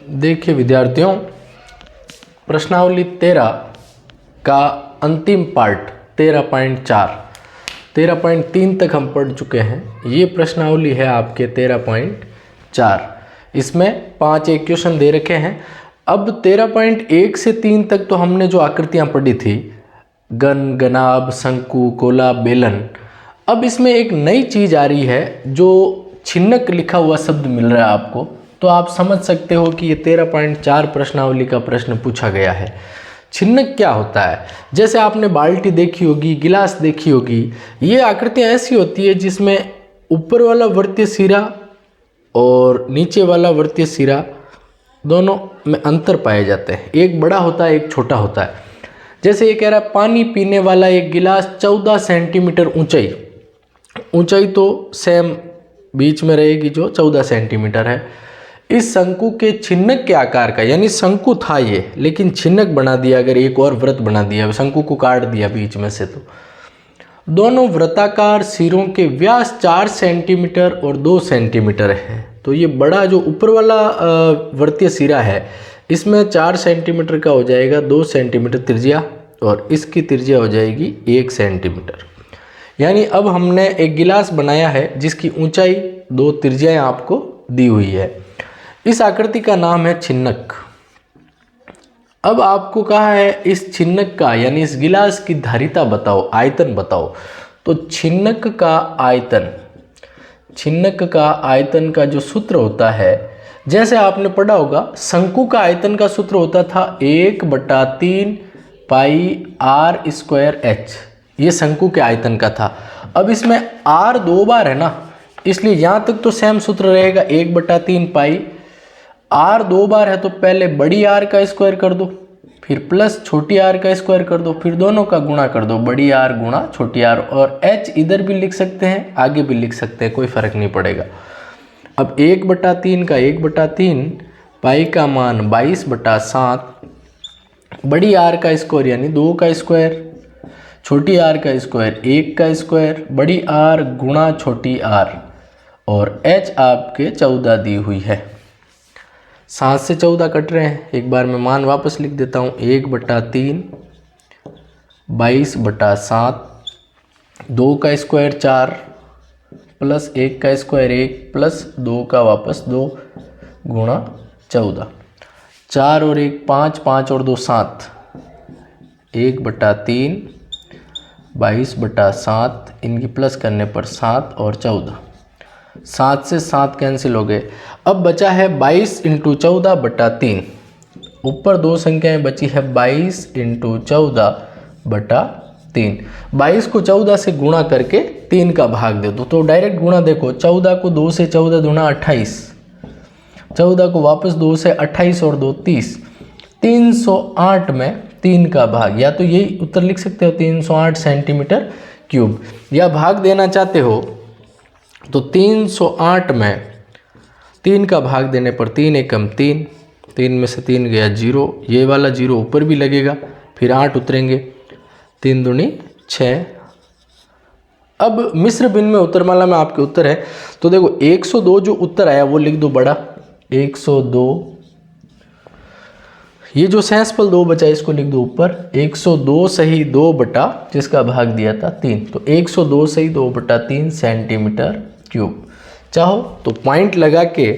देखिए विद्यार्थियों, प्रश्नावली 13 का अंतिम पार्ट 13.3 तक हम पढ़ चुके हैं। ये प्रश्नावली है आपके 13.4। इसमें 5 एक क्वेश्चन दे रखे हैं। अब 13.1 से 3 तक तो हमने जो आकृतियाँ पढ़ी थी, गन, गनाब, शंकु, कोला, बेलन। अब इसमें एक नई चीज़ आ रही है, जो छिन्नक लिखा हुआ शब्द मिल रहा है आपको। तो आप समझ सकते हो कि ये 13.4 प्रश्नावली का प्रश्न पूछा गया है। छिन्नक क्या होता है? जैसे आपने बाल्टी देखी होगी, गिलास देखी होगी, ये आकृतियाँ ऐसी होती है जिसमें ऊपर वाला वृत्तीय सिरा और नीचे वाला वृत्तीय सिरा दोनों में अंतर पाए जाते हैं। एक बड़ा होता है, एक छोटा होता है। जैसे ये कह रहा है पानी पीने वाला एक गिलास 14 सेंटीमीटर ऊंचाई तो सेम बीच में रहेगी जो 14 सेंटीमीटर है। इस शंकु के छिन्नक के आकार का, यानी शंकु था ये, लेकिन छिन्नक बना दिया, अगर एक और वृत्त बना दिया, शंकु को काट दिया बीच में से, तो दोनों वृत्ताकार सिरों के व्यास 4 सेंटीमीटर और 2 सेंटीमीटर है। तो ये बड़ा जो ऊपर वाला वृत्तीय सिरा है, इसमें 4 सेंटीमीटर का हो जाएगा 2 सेंटीमीटर त्रिज्या, और इसकी त्रिज्या हो जाएगी 1 सेंटीमीटर। यानी अब हमने एक गिलास बनाया है जिसकी ऊंचाई 2 त्रिज्याएं आपको दी हुई है। इस आकृति का नाम है छिन्नक। अब आपको कहा है इस छिन्नक का, यानी इस गिलास की धारिता बताओ, आयतन बताओ। तो छिन्नक का आयतन का जो सूत्र होता है, जैसे आपने पढ़ा होगा, शंकु का आयतन का सूत्र होता था 1/3 पाई r स्क्वायर h। ये शंकु के आयतन का था। अब इसमें r 2 बार है ना, इसलिए यहाँ तक तो सेम सूत्र रहेगा 1/3 पाई। r 2 बार है तो पहले बड़ी r का स्क्वायर कर दो, फिर प्लस छोटी r का स्क्वायर कर दो, फिर दोनों का गुणा कर दो, बड़ी r गुणा छोटी r। और h इधर भी लिख सकते हैं, आगे भी लिख सकते हैं, कोई फर्क नहीं पड़ेगा। अब 1/3 का 1/3 पाई का मान 22/7, बड़ी r का स्क्वायर यानी 2 का स्क्वायर, छोटी r का स्क्वायर 1 का स्क्वायर, बड़ी r गुणा छोटी r, और h आपके 14 दी हुई है। 7 से 14 कट रहे हैं, एक बार मैं मान वापस लिख देता हूँ। 1/3 22/7, 2 का स्क्वायर 4 प्लस 1 का स्क्वायर 1 प्लस 2 का वापस 2 गुणा 14। 4 और 1 5, 5 और 2 7, 1/3 22/7, इनकी प्लस करने पर 7 और 14, 7 से 7 कैंसिल हो गए। अब बचा है 22 × 14/3। ऊपर 2 संख्याएं बची है 22 × 14/3। 22 को 14 से गुणा करके 3 का भाग दे दो, तो डायरेक्ट गुणा देखो। 14 को 2 से 14 दूना 28, 14 को वापस 2 से 28 और 2 30, 308 में 3 का भाग, या तो यही उत्तर लिख सकते हो 308 सेंटीमीटर क्यूब। या भाग देना चाहते हो तो 308 में 3 का भाग देने पर 3 एकम 3, 3 में से 3 गया 0, ये वाला 0 ऊपर भी लगेगा, फिर 8 उतरेंगे, 3 दूनी 6। अब मिश्र भिन्न में उत्तरमाला में आपके उत्तर है, तो देखो 102 जो उत्तर आया वो लिख दो बड़ा 102। ये जो सहस्फल 2 बचा इसको लिख दो ऊपर 102 सही 2 बटा जिसका भाग दिया था 3, तो 102 सही 2/3 सेंटीमीटर क्यूब। चाहो तो पॉइंट लगा के